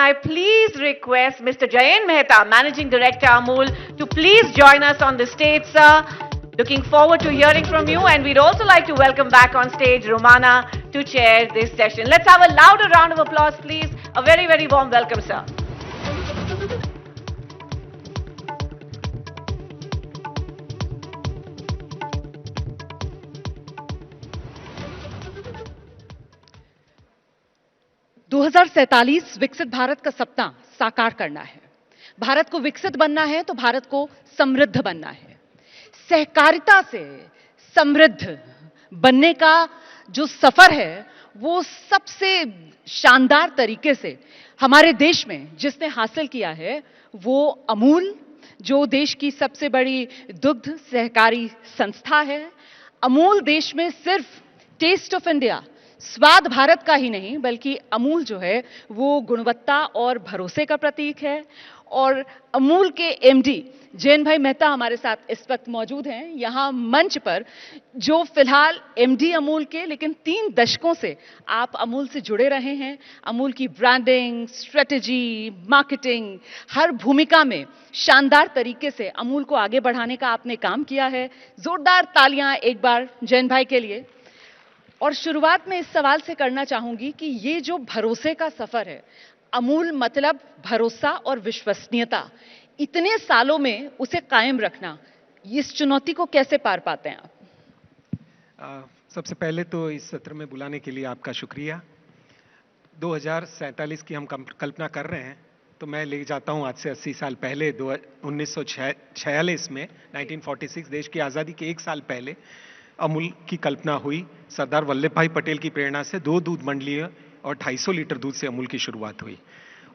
can I please request Mr. Jayant Mehta, Managing Director Amul, to please join us on the stage, sir. Looking forward to hearing from you, and we'd also like to welcome back on stage Romana to chair this session. Let's have a louder round of applause, please. A very, very warm welcome, sir. विकसित भारत का सपना साकार करना है। भारत को विकसित बनना है तो भारत को समृद्ध बनना है। सहकारिता से समृद्ध बनने का जो सफर है वो सबसे शानदार तरीके से हमारे देश में जिसने हासिल किया है वो अमूल, जो देश की सबसे बड़ी दुग्ध सहकारी संस्था है। अमूल देश में सिर्फ टेस्ट ऑफ इंडिया, स्वाद भारत का ही नहीं बल्कि अमूल जो है वो गुणवत्ता और भरोसे का प्रतीक है। और अमूल के एमडी जयंत भाई मेहता हमारे साथ इस वक्त मौजूद हैं यहां मंच पर, जो फिलहाल एमडी अमूल के, लेकिन 3 दशकों से आप अमूल से जुड़े रहे हैं। अमूल की ब्रांडिंग, स्ट्रेटेजी, मार्केटिंग, हर भूमिका में शानदार तरीके से अमूल को आगे बढ़ाने का आपने काम किया है। जोरदार तालियां एक बार जयंत भाई के लिए। और शुरुआत में इस सवाल से करना चाहूंगी कि ये जो भरोसे का सफर है, अमूल मतलब भरोसा और विश्वसनीयता, इतने सालों में उसे कायम रखना, इस चुनौती को कैसे पार पाते हैं आप? सबसे पहले तो इस सत्र में बुलाने के लिए आपका शुक्रिया। 2047 की हम कल्पना कर रहे हैं तो मैं ले जाता हूं आज से 80 साल पहले, 1946 में 1946 देश की आज़ादी के 1 साल पहले अमूल की कल्पना हुई। सरदार वल्लभ भाई पटेल की प्रेरणा से 2 दूध मंडलियों और 250 लीटर दूध से अमूल की शुरुआत हुई।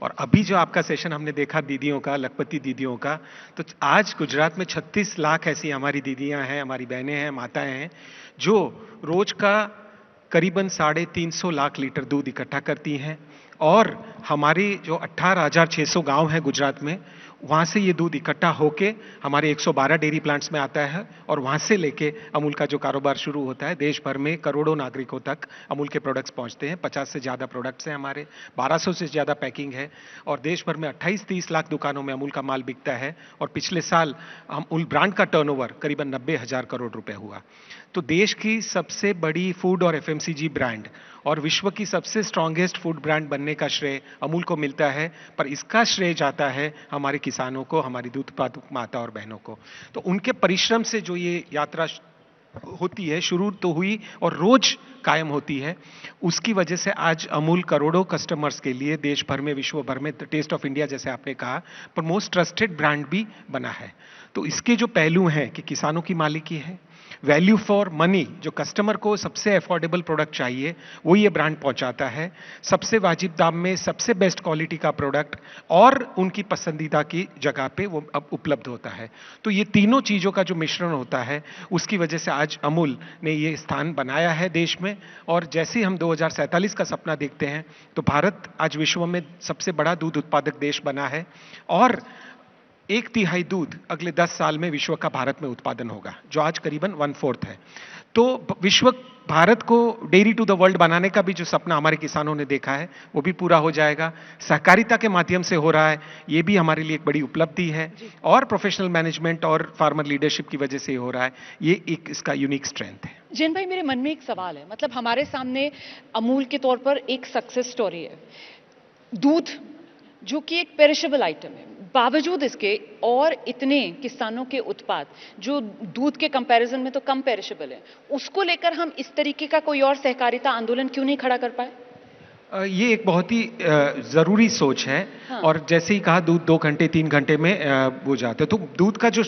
और अभी जो आपका सेशन हमने देखा दीदियों का, लखपति दीदियों का, तो आज गुजरात में 36 लाख ऐसी हमारी दीदियां हैं, हमारी बहनें हैं, माताएं हैं, जो रोज का करीबन 350 लाख लीटर दूध इकट्ठा करती हैं। और हमारी जो 18,600 गांव हैं गुजरात में, वहाँ से ये दूध इकट्ठा होके हमारे 112 डेयरी प्लांट्स में आता है और वहाँ से लेके अमूल का जो कारोबार शुरू होता है, देश भर में करोड़ों नागरिकों तक अमूल के प्रोडक्ट्स पहुँचते हैं। 50 से ज़्यादा प्रोडक्ट्स हैं हमारे, 1200 से ज़्यादा पैकिंग है और देश भर में 28-30 लाख दुकानों में अमूल का माल बिकता है। और पिछले साल अमूल ब्रांड का टर्नओवर करीबन 90,000 करोड़ रुपए हुआ। तो देश की सबसे बड़ी फूड और एफएमसीजी ब्रांड और विश्व की सबसे स्ट्रॉन्गेस्ट फूड ब्रांड बनने का श्रेय अमूल को मिलता है, पर इसका श्रेय जाता है हमारे किसानों को, हमारी दूध उत्पादक माता और बहनों को। तो उनके परिश्रम से जो ये यात्रा होती है, शुरू तो हुई और रोज कायम होती है, उसकी वजह से आज अमूल करोड़ों कस्टमर्स के लिए देश भर में, विश्व भर में टेस्ट ऑफ इंडिया जैसे आपने कहा, पर मोस्ट ट्रस्टेड ब्रांड भी बना है। तो इसके जो पहलू हैं कि किसानों की मालिकी है, वैल्यू फॉर मनी, जो कस्टमर को सबसे अफोर्डेबल प्रोडक्ट चाहिए वो ये ब्रांड पहुंचाता है, सबसे वाजिब दाम में सबसे बेस्ट क्वालिटी का प्रोडक्ट और उनकी पसंदीदा की जगह पे वो अब उपलब्ध होता है। तो ये तीनों चीज़ों का जो मिश्रण होता है उसकी वजह से आज अमूल ने ये स्थान बनाया है देश में। और जैसे हम 2047 का सपना देखते हैं तो भारत आज विश्व में सबसे बड़ा दूध उत्पादक देश बना है और 1/3 दूध अगले 10 साल में विश्व का भारत में उत्पादन होगा, जो आज करीबन 1/4 है। तो विश्व भारत को डेयरी टू द वर्ल्ड बनाने का भी जो सपना हमारे किसानों ने देखा है वो भी पूरा हो जाएगा। सहकारिता के माध्यम से हो रहा है, ये भी हमारे लिए एक बड़ी उपलब्धि है और प्रोफेशनल मैनेजमेंट और फार्मर लीडरशिप की वजह से हो रहा है। ये एक इसका यूनिक स्ट्रेंथ है। जैन भाई, मेरे मन में एक सवाल है, मतलब हमारे सामने अमूल के तौर पर एक सक्सेस स्टोरी है। दूध जो कि एक पेरिशेबल आइटम है, बावजूद इसके और इतने किसानों के उत्पाद जो दूध के कंपैरिजन में तो कम पेरिशेबल है, उसको लेकर हम इस तरीके का कोई और सहकारिता आंदोलन क्यों नहीं खड़ा कर पाए? ये एक बहुत ही ज़रूरी सोच है। हाँ। और जैसे ही कहा दूध 2 घंटे 3 घंटे में वो जाते, तो दूध का जो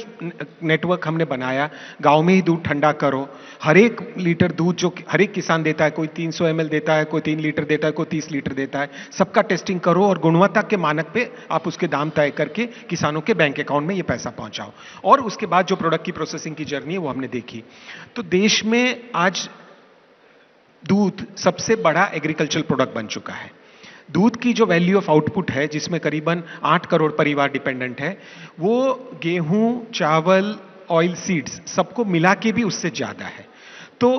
नेटवर्क हमने बनाया, गांव में ही दूध ठंडा करो, हर एक लीटर दूध जो हर एक किसान देता है, कोई 300 ml देता है, कोई 3 लीटर देता है, कोई 30 लीटर देता है, सबका टेस्टिंग करो और गुणवत्ता के मानक पे आप उसके दाम तय करके किसानों के बैंक अकाउंट में ये पैसा पहुंचाओ। और उसके बाद जो प्रोडक्ट की प्रोसेसिंग की जर्नी है वो हमने देखी। तो देश में आज दूध सबसे बड़ा एग्रीकल्चरल प्रोडक्ट बन चुका है। दूध की जो वैल्यू ऑफ आउटपुट है, जिसमें करीबन 8 करोड़ परिवार डिपेंडेंट है, वो गेहूं, चावल, ऑयल सीड्स सबको मिला के भी उससे ज्यादा है। तो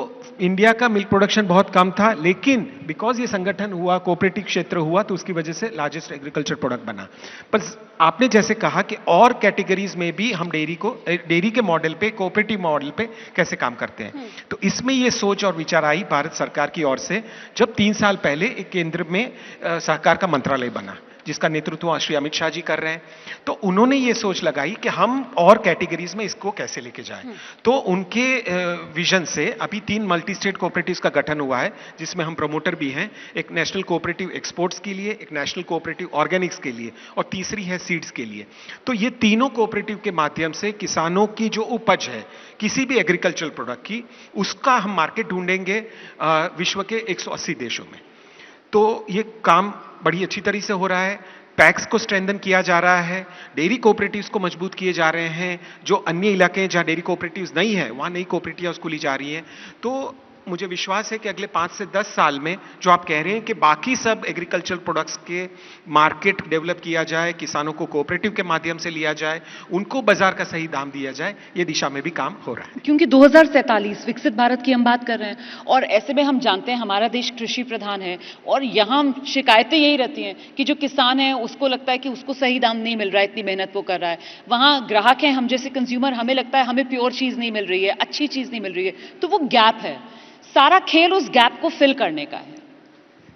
इंडिया का मिल्क प्रोडक्शन बहुत कम था, लेकिन बिकॉज ये संगठन हुआ, कोऑपरेटिव क्षेत्र हुआ, तो उसकी वजह से लार्जेस्ट एग्रीकल्चर प्रोडक्ट बना। पर आपने जैसे कहा कि और कैटेगरीज में भी हम डेयरी के मॉडल पे, कोऑपरेटिव मॉडल पे कैसे काम करते हैं, तो इसमें ये सोच और विचार आई भारत सरकार की ओर से, जब 3 साल पहले एक केंद्र में सहकार का मंत्रालय बना, जिसका नेतृत्व श्री अमित शाह जी कर रहे हैं। तो उन्होंने ये सोच लगाई कि हम और कैटेगरीज में इसको कैसे लेके जाएं। तो उनके विजन से अभी 3 मल्टी स्टेट कोऑपरेटिव्स का गठन हुआ है, जिसमें हम प्रमोटर भी हैं। एक नेशनल कोऑपरेटिव एक्सपोर्ट्स के लिए, एक नेशनल कोऑपरेटिव ऑर्गेनिक्स के लिए, और तीसरी है सीड्स के लिए। तो ये तीनों कोऑपरेटिव के माध्यम से किसानों की जो उपज है किसी भी एग्रीकल्चरल प्रोडक्ट की, उसका हम मार्केट ढूंढेंगे विश्व के 180 देशों में। तो ये काम बड़ी अच्छी तरीके से हो रहा है। पैक्स को स्ट्रेंथन किया जा रहा है, डेयरी कोऑपरेटिव्स को मजबूत किए जा रहे हैं। जो अन्य इलाके हैं जहां डेयरी कोऑपरेटिव्स नहीं है, वहां नई कोऑपरेटिव्स खुली जा रही हैं। तो मुझे विश्वास है कि अगले 5 से 10 साल में जो आप कह रहे हैं कि बाकी सब एग्रीकल्चरल प्रोडक्ट्स के मार्केट डेवलप किया जाए, किसानों को कोऑपरेटिव के माध्यम से लिया जाए, उनको बाजार का सही दाम दिया जाए, ये दिशा में भी काम हो रहा है। क्योंकि 2047 विकसित भारत की हम बात कर रहे हैं, और ऐसे में हम जानते हैं हमारा देश कृषि प्रधान है, और यहाँ शिकायतें यही रहती हैं कि जो किसान है उसको लगता है कि उसको सही दाम नहीं मिल रहा है, इतनी मेहनत वो कर रहा है। वहाँ ग्राहक हैं, हम जैसे कंज्यूमर, हमें लगता है हमें प्योर चीज नहीं मिल रही है, अच्छी चीज नहीं मिल रही है। तो वो गैप है, सारा खेल उस गैप को फिल करने का है।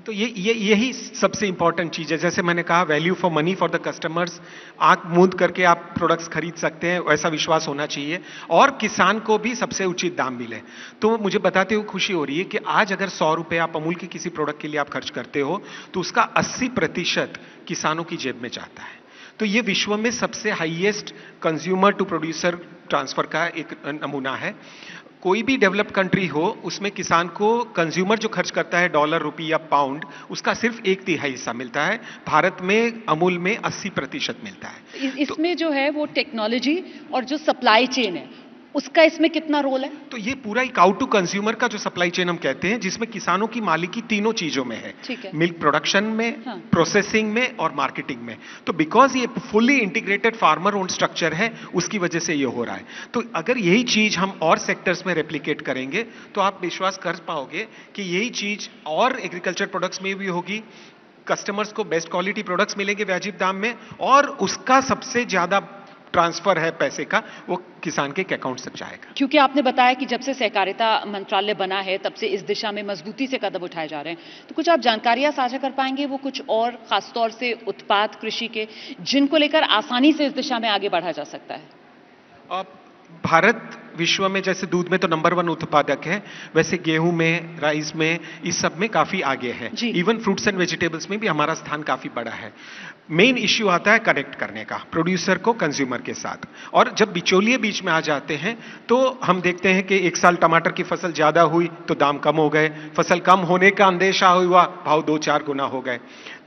तो यही सबसे इंपॉर्टेंट चीज है। जैसे मैंने कहा, value for money for the customers, आंख मूंद करके आप प्रोडक्ट्स खरीद सकते हैं, वैसा विश्वास होना चाहिए, और किसान को भी सबसे उचित दाम मिले। तो मुझे बताते हुए खुशी हो रही है कि आज अगर 100 रुपए आप अमूल के किसी प्रोडक्ट के लिए आप खर्च करते हो, तो उसका 80% किसानों की जेब में जाता है। तो ये विश्व में सबसे highest consumer to producer transfer का एक नमूना है। कोई भी डेवलप्ड कंट्री हो, उसमें किसान को कंज्यूमर जो खर्च करता है डॉलर, रुपी या पाउंड, उसका सिर्फ 1/3 हिस्सा मिलता है। भारत में अमूल में 80% मिलता है। इसमें जो है वो टेक्नोलॉजी और जो सप्लाई चेन है, उसका इसमें कितना रोल है? तो ये पूरा एक आउट टू कंज्यूमर का जो सप्लाई चेन हम कहते हैं, जिसमें किसानों की मालिकी तीनों चीजों में है। ठीक है। मिल्क प्रोडक्शन में, हाँ। प्रोसेसिंग में और मार्केटिंग में। तो बिकॉज ये fully integrated farmer own structure है, उसकी वजह से ये हो रहा है। तो अगर यही चीज हम और सेक्टर्स में रेप्लिकेट करेंगे, तो आप विश्वास कर पाओगे कि यही चीज और एग्रीकल्चर प्रोडक्ट्स में भी होगी। कस्टमर्स को बेस्ट क्वालिटी प्रोडक्ट्स मिलेंगे वाजिब दाम में, और उसका सबसे ज्यादा ट्रांसफर है पैसे का, वो किसान के अकाउंट तक जाएगा। क्योंकि आपने बताया कि जब से सहकारिता मंत्रालय बना है, तब से इस दिशा में मजबूती से कदम उठाए जा रहे हैं। तो कुछ आप जानकारियां साझा कर पाएंगे, वो कुछ और खासतौर से उत्पाद कृषि के, जिनको लेकर आसानी से इस दिशा में आगे बढ़ा जा सकता है? भारत विश्व में जैसे दूध में तो नंबर 1 उत्पादक है, वैसे गेहूं में, राइस में, इस सब में काफी आगे है। इवन फ्रूट्स एंड वेजिटेबल्स में भी हमारा स्थान काफी बड़ा है। मेन इश्यू आता है कनेक्ट करने का प्रोड्यूसर को कंज्यूमर के साथ, और जब बिचौलिए बीच में आ जाते हैं तो हम देखते हैं कि एक साल टमाटर की फसल ज्यादा हुई तो दाम कम हो गए, फसल कम होने का अंदेशा हुआ, भाव 2-4 गुना हो गए।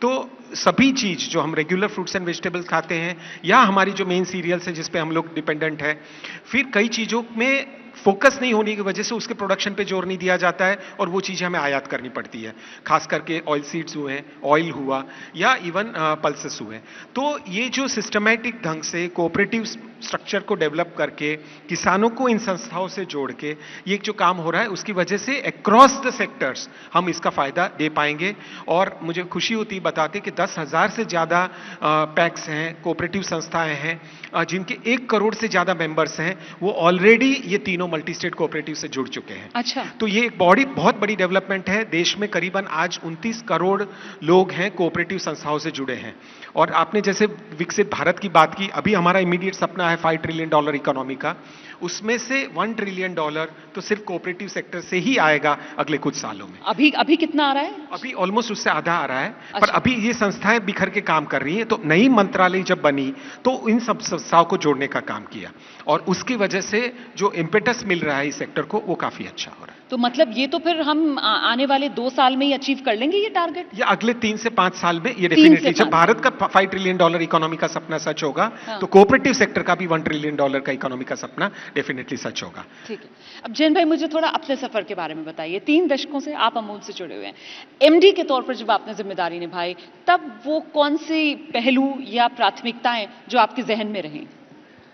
तो सभी चीज जो हम रेगुलर फ्रूट्स एंड वेजिटेबल्स खाते हैं, या हमारी जो मेन सीरियल्स हैं जिस पे हम लोग डिपेंडेंट है, फिर कई चीजों में फोकस नहीं होने की वजह से उसके प्रोडक्शन पे जोर नहीं दिया जाता है, और वो चीजें हमें आयात करनी पड़ती है। खास करके ऑयल सीड्स हुए, ऑयल हुआ, या इवन पल्सेस हुए। तो ये जो सिस्टमैटिक ढंग से कोऑपरेटिव स्ट्रक्चर को डेवलप करके किसानों को इन संस्थाओं से जोड़ के ये जो काम हो रहा है, उसकी वजह से अक्रॉस द सेक्टर्स हम इसका फायदा दे पाएंगे। और मुझे खुशी होती बताते कि 10,000 से ज्यादा पैक्स हैं, कोऑपरेटिव संस्थाएं हैं, जिनके 1 करोड़ से ज्यादा मेंबर्स हैं, वो ऑलरेडी ये तीनों मल्टी स्टेट कोऑपरेटिव से जुड़ चुके हैं। अच्छा। तो ये एक बहुत बड़ी डेवलपमेंट है। देश में करीबन आज 29 करोड़ लोग हैं कोऑपरेटिव संस्थाओं से जुड़े हैं। और आपने जैसे विकसित भारत की बात की, अभी हमारा इमीडिएट सपना है $5 ट्रिलियन इकोनॉमी का, उसमें से $1 ट्रिलियन तो सिर्फ कोऑपरेटिव सेक्टर से ही आएगा अगले कुछ सालों में। अभी कितना आ रहा है? अभी ऑलमोस्ट उससे आधा आ रहा है। अच्छा। पर अभी ये संस्थाएं बिखर के काम कर रही हैं, तो नई मंत्रालय जब बनी तो इन सब संस्थाओं को जोड़ने का काम किया, और उसकी वजह से जो इम्पेटस मिल रहा है इस सेक्टर को, वो काफी अच्छा हो रहा है। तो मतलब ये तो फिर हम आने वाले 2 साल में ही अचीव कर लेंगे ये टारगेट? ये अगले 3 से 5 साल में ये डेफिनेटली, जब भारत का $5 ट्रिलियन इकोनॉमी का सपना सच होगा, हाँ। तो कोऑपरेटिव सेक्टर का भी $1 ट्रिलियन का इकोनॉमी का सपना डेफिनेटली सच होगा। ठीक है। अब जैन भाई, मुझे थोड़ा अपने सफर के बारे में बताइए। 3 दशकों से आप अमूल से जुड़े हुए हैं। एमडी के तौर पर जब आपने जिम्मेदारी निभाई, तब वो कौन सी पहलू या प्राथमिकताएं जो आपके जहन में रहीं?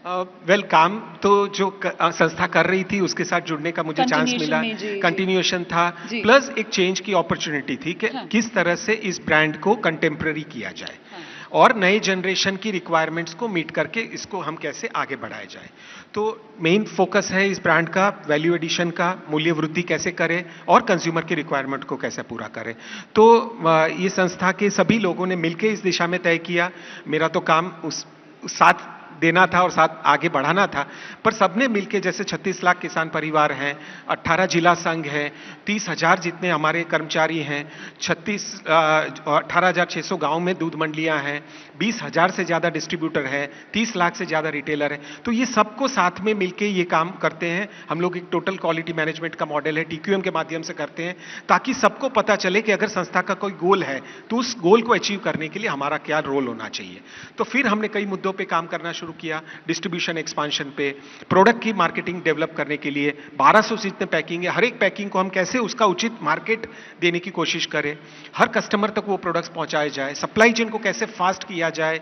वेल काम तो जो संस्था कर रही थी उसके साथ जुड़ने का मुझे चांस Continuation मिला, में, जी, जी। कंटिन्यूएशन था, जी। प्लस एक चेंज की अपॉर्चुनिटी थी कि हाँ। किस तरह से इस ब्रांड को कंटेम्प्रेरी किया जाए हाँ। और नए जनरेशन की रिक्वायरमेंट्स को मीट करके इसको हम कैसे आगे बढ़ाया जाए। तो मेन फोकस है इस ब्रांड का वैल्यू एडिशन का, मूल्य वृद्धि कैसे करें और कंज्यूमर की रिक्वायरमेंट को कैसे पूरा करें। तो ये संस्था के सभी लोगों ने मिलकर इस दिशा में तय किया। मेरा तो काम उस साथ देना था और साथ आगे बढ़ाना था, पर सबने मिलके, जैसे 36 लाख किसान परिवार हैं, 18 जिला संघ हैं, 30,000 जितने हमारे कर्मचारी हैं, 18,600 गांव में दूध मंडियां हैं, 20,000 से ज्यादा डिस्ट्रीब्यूटर हैं, 30 लाख से ज्यादा रिटेलर हैं। तो ये सबको साथ में मिलके ये काम करते हैं। हम लोग एक टोटल क्वालिटी मैनेजमेंट का मॉडल है, TQM के माध्यम से करते हैं, ताकि सबको पता चले कि अगर संस्था का कोई गोल है तो उस गोल को अचीव करने के लिए हमारा क्या रोल होना चाहिए। तो फिर हमने कई मुद्दों पे काम करना शुरू किया, डिस्ट्रीब्यूशन एक्सपांशन पे, प्रोडक्ट की मार्केटिंग डेवलप करने के लिए 1200 से जितने पैकिंग है, हर एक पैकिंग को हम कैसे उसका उचित मार्केट देने की कोशिश करें, हर कस्टमर तक वो प्रोडक्ट्स पहुंचाए जाए, सप्लाई चेन को कैसे फास्ट किया जाए,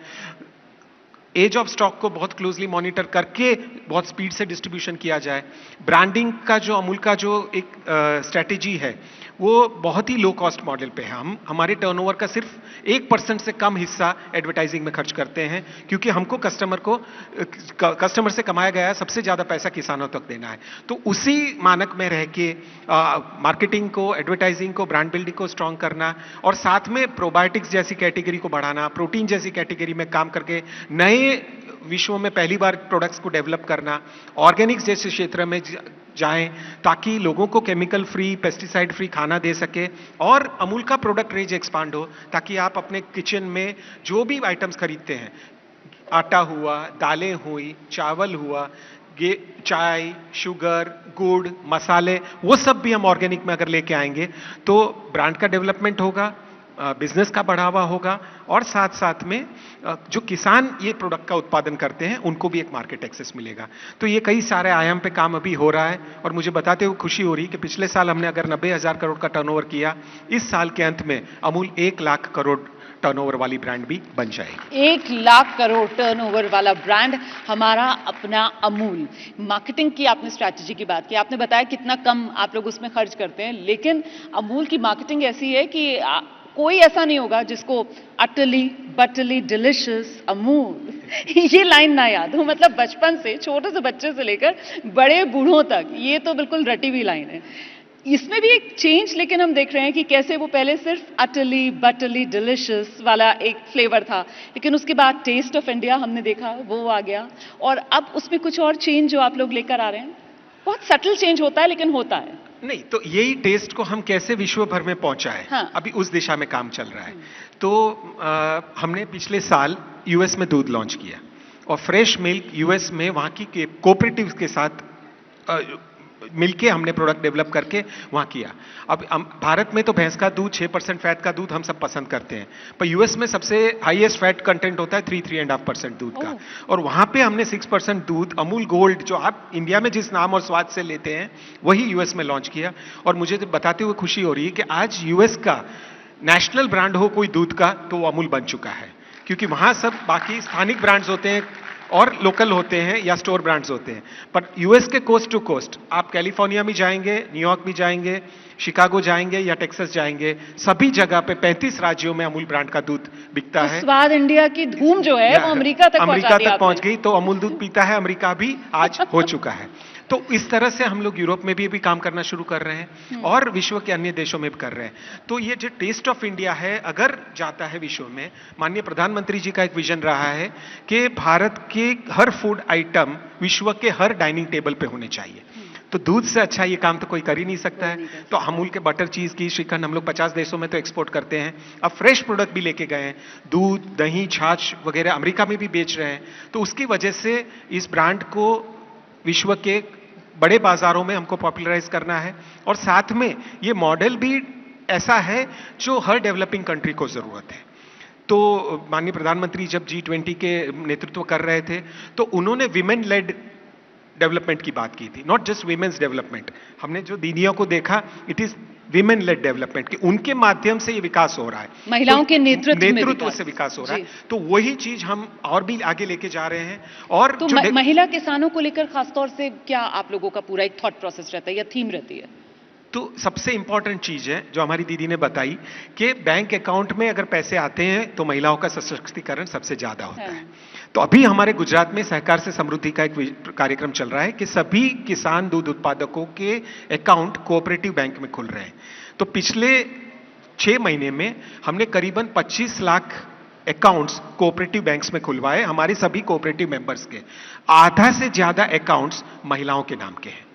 एज ऑफ स्टॉक को बहुत क्लोजली मॉनिटर करके बहुत स्पीड से डिस्ट्रीब्यूशन किया जाए। ब्रांडिंग का जो अमूल का जो एक स्ट्रेटेजी है वो बहुत ही लो कॉस्ट मॉडल पे है। हम हमारे टर्नओवर का सिर्फ 1% से कम हिस्सा एडवर्टाइजिंग में खर्च करते हैं, क्योंकि हमको कस्टमर से कमाया गया सबसे ज्यादा पैसा किसानों तक देना है। तो उसी मानक में रह के मार्केटिंग को, एडवर्टाइजिंग को, ब्रांड बिल्डिंग को स्ट्रांग करना और साथ में प्रोबायोटिक्स जैसी कैटेगरी को बढ़ाना, प्रोटीन जैसी कैटेगरी में काम करके नए विश्व में पहली बार प्रोडक्ट्स को डेवलप करना, ऑर्गेनिक्स जैसे क्षेत्र में जाएं ताकि लोगों को केमिकल फ्री, पेस्टिसाइड फ्री खाना दे सके और अमूल का प्रोडक्ट रेंज एक्सपांड हो, ताकि आप अपने किचन में जो भी आइटम्स खरीदते हैं, आटा हुआ, दालें हुई, चावल हुआ, चाय, शुगर, गुड़, मसाले, वो सब भी हम ऑर्गेनिक में अगर लेके आएंगे तो ब्रांड का डेवलपमेंट होगा, बिजनेस का बढ़ावा होगा और साथ साथ में जो किसान ये प्रोडक्ट का उत्पादन करते हैं उनको भी एक मार्केट एक्सेस मिलेगा। तो ये कई सारे आयाम पे काम अभी हो रहा है और मुझे बताते हुए खुशी हो रही है कि पिछले साल हमने अगर 90,000 करोड़ का टर्नओवर किया, इस साल के अंत में अमूल 1 लाख करोड़ टर्नओवर वाली ब्रांड भी बन जाएगी। 1 लाख करोड़ टर्नओवर वाला ब्रांड हमारा अपना अमूल। मार्केटिंग की आपने स्ट्रैटेजी की बात की, आपने बताया कितना कम आप लोग उसमें खर्च करते हैं, लेकिन अमूल की मार्केटिंग ऐसी है कि कोई ऐसा नहीं होगा जिसको अटली बटली डिलिशियस अमूल ये लाइन ना याद हो। मतलब बचपन से, छोटे से बच्चे से लेकर बड़े बूढ़ों तक ये तो बिल्कुल रटी हुई लाइन है। इसमें भी एक चेंज लेकिन हम देख रहे हैं कि कैसे वो पहले सिर्फ अटली बटली डिलिशियस वाला एक फ्लेवर था, लेकिन उसके बाद टेस्ट ऑफ इंडिया हमने देखा वो आ गया और अब उसमें कुछ और चेंज जो आप लोग लेकर आ रहे हैं। बहुत सटल चेंज होता है लेकिन होता है। नहीं तो यही टेस्ट को हम कैसे विश्व भर में पहुंचाएं, हाँ। अभी उस दिशा में काम चल रहा है। तो हमने पिछले साल यूएस में दूध लॉन्च किया और फ्रेश मिल्क यूएस में वहां की कोऑपरेटिव्स के साथ मिलके हमने प्रोडक्ट डेवलप करके वहां किया। अब भारत में तो भैंस का दूध 6% फैट का दूध हम सब पसंद करते हैं, पर यूएस में सबसे हाईएस्ट फैट कंटेंट होता है 3-3.5% दूध का, और वहां पे हमने 6% दूध अमूल गोल्ड जो आप इंडिया में जिस नाम और स्वाद से लेते हैं वही यूएस में लॉन्च किया। और मुझे तो बताते हुए खुशी हो रही है कि आज यूएस का नेशनल ब्रांड हो कोई दूध का तो वो अमूल बन चुका है, क्योंकि वहां सब बाकी स्थानिक ब्रांड्स होते हैं और लोकल होते हैं या स्टोर ब्रांड्स होते हैं। पर यूएस के कोस्ट टू कोस्ट आप कैलिफोर्निया भी जाएंगे, न्यूयॉर्क भी जाएंगे, शिकागो जाएंगे या टेक्सास जाएंगे, सभी जगह पे 35 राज्यों में अमूल ब्रांड का दूध बिकता है। स्वाद इंडिया की धूम जो है वो अमेरिका तक पहुंच गई, तो अमूल दूध पीता है अमेरिका भी आज हो चुका है। तो इस तरह से हम लोग यूरोप में भी काम करना शुरू कर रहे हैं और विश्व के अन्य देशों में भी कर रहे हैं। तो ये जो टेस्ट ऑफ इंडिया है अगर जाता है विश्व में, माननीय प्रधानमंत्री जी का एक विजन रहा है कि भारत के हर फूड आइटम विश्व के हर डाइनिंग टेबल पे होने चाहिए। तो दूध से अच्छा ये काम तो कोई कर ही नहीं सकता है। तो अमूल के बटर चीज की श्रीखंड हम लोग 50 देशों में तो एक्सपोर्ट करते हैं। अब फ्रेश प्रोडक्ट भी लेके गए हैं, दूध, दही, छाछ वगैरह अमेरिका में भी बेच रहे हैं। तो उसकी वजह से इस ब्रांड को विश्व के बड़े बाजारों में हमको पॉपुलराइज करना है और साथ में ये मॉडल भी ऐसा है जो हर डेवलपिंग कंट्री को जरूरत है। तो माननीय प्रधानमंत्री जब G20 के नेतृत्व कर रहे थे तो उन्होंने विमेन लेड डेवलपमेंट की बात की थी, नॉट जस्ट वीमेन्स डेवलपमेंट। हमने जो दीदियों को देखा, it is women lead development की, उनके माध्यम से ये विकास हो रहा है, महिलाओं के नेतृत्व में नेतृत्व विकास। से विकास हो रहा है। जी। तो वही चीज हम और भी आगे लेके जा रहे हैं। और तो जो महिला किसानों को लेकर खासतौर से क्या आप लोगों का पूरा एक थॉट प्रोसेस रहता है या थीम रहती है? तो सबसे इंपॉर्टेंट चीज है जो हमारी दीदी ने बताई कि बैंक अकाउंट में अगर पैसे आते हैं तो महिलाओं का सशक्तिकरण सबसे ज्यादा होता है। तो अभी हमारे गुजरात में सहकार से समृद्धि का एक कार्यक्रम चल रहा है कि सभी किसान दूध उत्पादकों के अकाउंट कोऑपरेटिव बैंक में खुल रहे हैं। तो पिछले 6 महीने में हमने करीबन 25 लाख अकाउंट्स कोऑपरेटिव बैंक्स में खुलवाए, हमारे सभी कोऑपरेटिव मेंबर्स के। आधा से ज्यादा अकाउंट्स महिलाओं के नाम के हैं।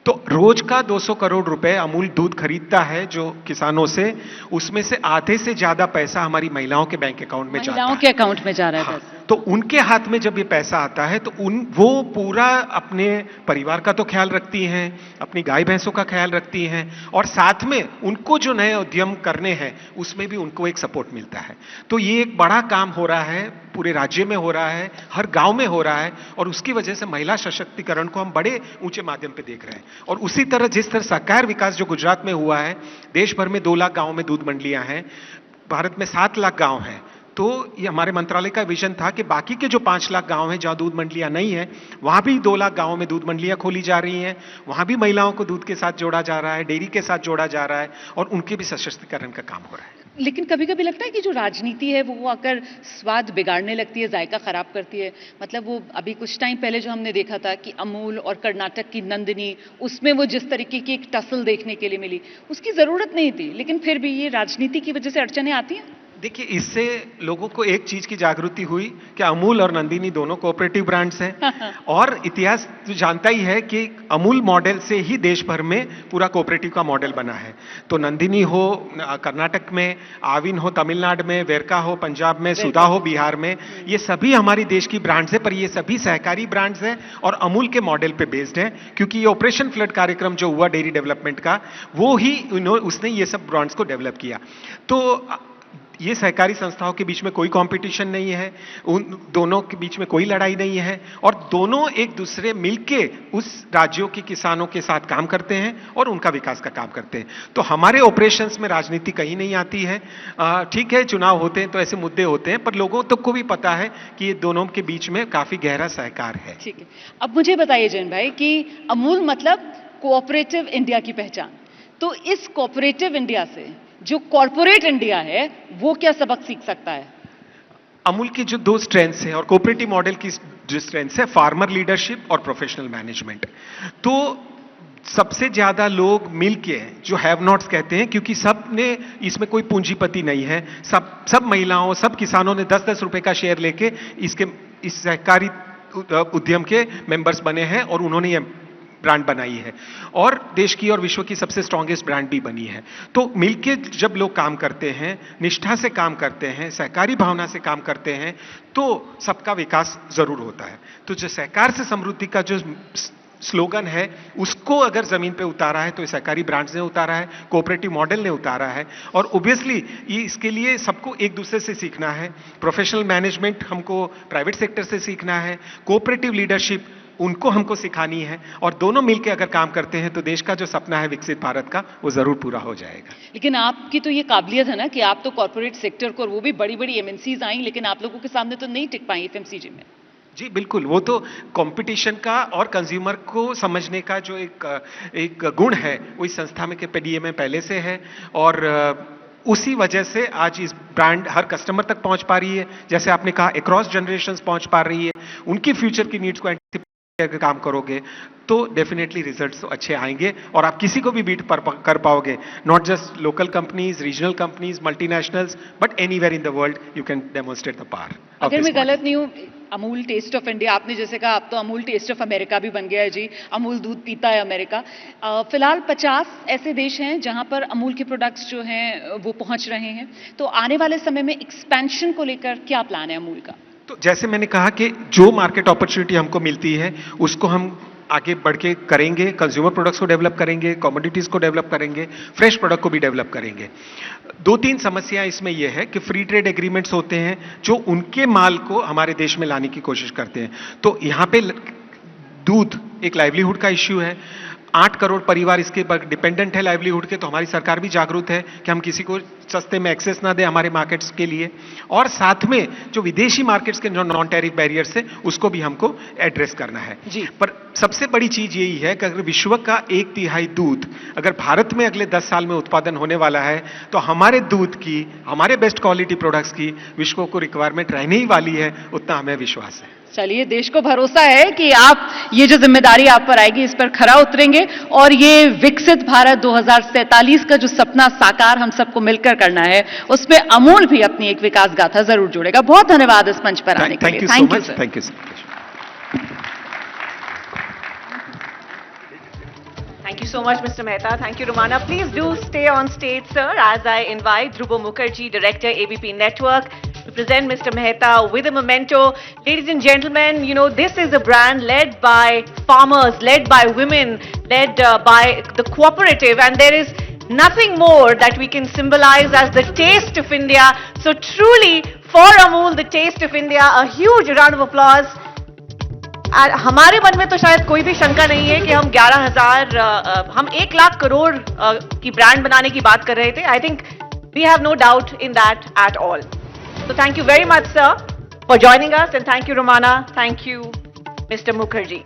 तो रोज का 200 करोड़ रुपए अमूल दूध खरीदता है जो किसानों से, उसमें से आधे से ज्यादा पैसा हमारी महिलाओं के बैंक अकाउंट में जाता है। महिलाओं के अकाउंट में जा रहा है पैसा। तो उनके हाथ में जब ये पैसा आता है तो वो पूरा अपने परिवार का तो ख्याल रखती हैं, अपनी गाय भैंसों का ख्याल रखती हैं, और साथ में उनको जो नए उद्यम करने हैं उसमें भी उनको एक सपोर्ट मिलता है। तो ये एक बड़ा काम हो रहा है, पूरे राज्य में हो रहा है, हर गांव में हो रहा है, और उसकी वजह से महिला सशक्तिकरण को हम बड़े ऊंचे माध्यम पे देख रहे हैं। और उसी तरह जिस तरह सहकार विकास जो गुजरात में हुआ है, देश भर में 2 लाख गांव में दूध मंडियां हैं, भारत में 7 लाख गांव हैं। तो ये हमारे मंत्रालय का विजन था कि बाकी के जो 5 लाख गांव हैं जहां दूध मंडियां नहीं है, वहां भी 2 लाख गांवों में दूध मंडियां खोली जा रही हैं, वहां भी महिलाओं को दूध के साथ जोड़ा जा रहा है, डेयरी के साथ जोड़ा जा रहा है, और उनके भी सशक्तिकरण का काम हो रहा है। लेकिन कभी कभी लगता है कि जो राजनीति है वो आकर स्वाद बिगाड़ने लगती है, जायका खराब करती है। मतलब वो अभी कुछ टाइम पहले जो हमने देखा था कि अमूल और कर्नाटक की नंदिनी, उसमें वो जिस तरीके की एक टसल देखने के लिए मिली, उसकी जरूरत नहीं थी, लेकिन फिर भी ये राजनीति की वजह से अड़चनें आती हैं। देखिए, इससे लोगों को एक चीज की जागृति हुई कि अमूल और नंदिनी दोनों कोऑपरेटिव ब्रांड्स हैं, और इतिहास तो जानता ही है कि अमूल मॉडल से ही देश भर में पूरा कोऑपरेटिव का मॉडल बना है। तो नंदिनी हो कर्नाटक में, आविन हो तमिलनाडु में, वेरका हो पंजाब में, सुधा हो बिहार में, ये सभी हमारी देश की ब्रांड्स है, पर ये सभी सहकारी ब्रांड्स हैं और अमूल के मॉडल पे बेस्ड हैं, क्योंकि ये ऑपरेशन फ्लड कार्यक्रम जो हुआ डेयरी डेवलपमेंट का, वो ही उसने ये सब ब्रांड्स को डेवलप किया। तो ये सहकारी संस्थाओं के बीच में कोई कंपटीशन नहीं है, उन दोनों के बीच में कोई लड़ाई नहीं है, और दोनों एक दूसरे मिलके उस राज्यों के किसानों के साथ काम करते हैं और उनका विकास का काम करते हैं। तो हमारे ऑपरेशंस में राजनीति कहीं नहीं आती है। ठीक है, चुनाव होते हैं तो ऐसे मुद्दे होते हैं, पर लोगों तक को भी पता है कि ये दोनों के बीच में काफी गहरा सहकार है। ठीक है, अब मुझे बताइए जैन भाई कि अमूल मतलब कोऑपरेटिव इंडिया की पहचान, तो इस कोऑपरेटिव इंडिया से जो कॉर्पोरेट इंडिया है वो क्या सबक सीख सकता है? अमूल की जो 2 स्ट्रेंथ्स हैं और कोऑपरेटिव मॉडल की जो स्ट्रेंथ्स है, फार्मर लीडरशिप और प्रोफेशनल मैनेजमेंट। तो सबसे ज्यादा लोग मिलके जो हैव नॉट्स कहते हैं, क्योंकि सब ने इसमें कोई पूंजीपति नहीं है, सब महिलाओं, सब किसानों ने 10-10 रुपए का शेयर लेके इस सहकारी उद्यम के मेंबर्स बने हैं, और उन्होंने ये ब्रांड बनाई है, और देश की और विश्व की सबसे स्ट्रॉन्गेस्ट ब्रांड भी बनी है। तो मिलके जब लोग काम करते हैं, निष्ठा से काम करते हैं, सहकारी भावना से काम करते हैं, तो सबका विकास जरूर होता है। तो जो सहकार से समृद्धि का जो स्लोगन है, उसको अगर जमीन पे उतारा है तो ये सहकारी ब्रांड्स ने उतारा है, कोऑपरेटिव मॉडल ने उतारा है, और ऑब्वियसली इसके लिए सबको एक दूसरे से सीखना है। प्रोफेशनल मैनेजमेंट हमको प्राइवेट सेक्टर से सीखना है, कोऑपरेटिव लीडरशिप उनको हमको सिखानी है, और दोनों मिलकर अगर काम करते हैं तो देश का जो सपना है विकसित भारत का, वो जरूर पूरा हो जाएगा। लेकिन आपकी तो ये काबिलियत है ना कि आप तो कॉर्पोरेट सेक्टर को, और वो भी बड़ी बड़ी एमएनसीज आई, लेकिन आप लोगों के सामने तो नहीं टिक पाई एफएमसीजी में। जी बिल्कुल, वो तो कंपटीशन का और कंज्यूमर को समझने का जो एक गुण है, वो इस संस्था में के पीडीए में पहले से है, और उसी वजह से आज इस ब्रांड हर कस्टमर तक पहुंच पा रही है। जैसे आपने कहा, अक्रॉस जनरेशंस पहुंच पा रही है, उनकी फ्यूचर की नीड्स को एंटिसिपेट अगर काम करोगे तो डेफिनेटली रिजल्ट्स तो अच्छे आएंगे, और आप किसी को भी बीट कर पाओगे, not just local companies, regional companies, multinationals, but anywhere in the world you can demonstrate the power. अगर मैं गलत नहीं हूँ, अमूल टेस्ट ऑफ इंडिया, आपने जैसे कहा, अब तो अमूल टेस्ट ऑफ अमेरिका भी बन गया है जी, अमूल दूध पीता है अमेरिका। फिलहाल 50 ऐसे देश हैं जहां पर अमूल के प्रोडक्ट्स जो हैं वो पहुंच रहे हैं, तो आने वाले समय में एक्सपेंशन को लेकर क्या प्लान है अमूल का? तो जैसे मैंने कहा कि जो मार्केट अपॉर्चुनिटी हमको मिलती है उसको हम आगे बढ़ के करेंगे, कंज्यूमर प्रोडक्ट्स को डेवलप करेंगे, कमोडिटीज को डेवलप करेंगे, फ्रेश प्रोडक्ट को भी डेवलप करेंगे। 2-3 समस्याएं इसमें यह है कि फ्री ट्रेड एग्रीमेंट्स होते हैं जो उनके माल को हमारे देश में लाने की कोशिश करते हैं। तो यहाँ पे दूध एक लाइवलीहुड का इश्यू है। 8 करोड़ परिवार इसके पर डिपेंडेंट है लाइवलीहुड के, तो हमारी सरकार भी जागरूक है कि हम किसी को सस्ते में एक्सेस ना दें हमारे मार्केट्स के लिए, और साथ में जो विदेशी मार्केट्स के जो नॉन टैरिफ बैरियर्स है उसको भी हमको एड्रेस करना है जी। पर सबसे बड़ी चीज यही है कि अगर विश्व का 1/3 दूध अगर भारत में अगले 10 साल में उत्पादन होने वाला है, तो हमारे दूध की, हमारे बेस्ट क्वालिटी प्रोडक्ट्स की विश्व को रिक्वायरमेंट रहने ही वाली है, उतना हमें विश्वास है। चलिए, देश को भरोसा है कि आप ये जो जिम्मेदारी आप पर आएगी इस पर खरा उतरेंगे और ये विकसित भारत 2047 का जो सपना साकार हम सबको मिलकर करना है, उसमें अमूल भी अपनी एक विकास गाथा जरूर जोड़ेगा। बहुत धन्यवाद इस मंच पर आने के लिए। Thank you so much. Thank you. Thank you so much, Mr. Mehta. Thank you, Romana. Please do stay on stage, sir, as I invite Dhruvo Mukherjee, Director, ABP Network, to present Mr. Mehta with a memento. Ladies and gentlemen, you know, this is a brand led by farmers, led by women, led by the cooperative, and there is nothing more that we can symbolize as the taste of India. So truly, for Amul, the taste of India, a huge round of applause. हमारे मन में तो शायद कोई भी शंका नहीं है कि हम 11,000 हम 1 लाख करोड़ की ब्रांड बनाने की बात कर रहे थे। I think we have no doubt in that at all. So thank you very much, sir, for joining us, and thank you, Romana. Thank you, Mr. Mukherjee.